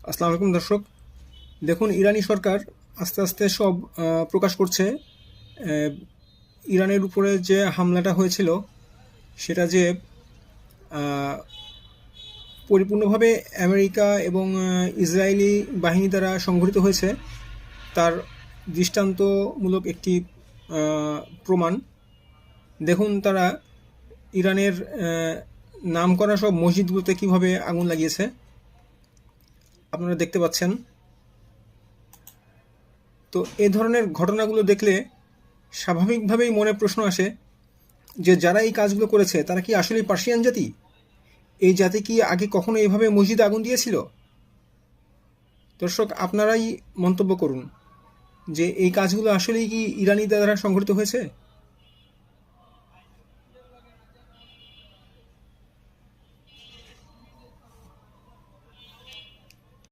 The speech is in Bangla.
আসসালামু আলাইকুম দর্শক। দেখুন, ইরানি সরকার আস্তে আস্তে সব প্রকাশ করছে। আহ, ইরানের উপরে যে হামলাটা হয়েছিল সেটা যে আহ, পরিপূর্ণভাবে আমেরিকা এবং ইসরায়েলি বাহিনী দ্বারা সংঘটিত হয়েছে তার দৃষ্টান্তমূলক একটি প্রমাণ। দেখুন, তারা ইরানের নামকরা সব মসজিদগুলোতে কিভাবে আগুন লাগিয়েছে আপনারা দেখতে পাচ্ছেন। তো এ ধরনের ঘটনাগুলো দেখলে স্বাভাবিকভাবেই মনে প্রশ্ন আসে যে যারা এই কাজগুলো করেছে তারা কি আসলেই পার্সিয়ান জাতি? এই জাতি কি আগে কখনো এইভাবে মসজিদে আগুন দিয়েছিল? দর্শক, আপনারাই মন্তব্য করুন যে এই কাজগুলো আসলেই কি ইরানি দ্বারা সংঘটিত হয়েছে।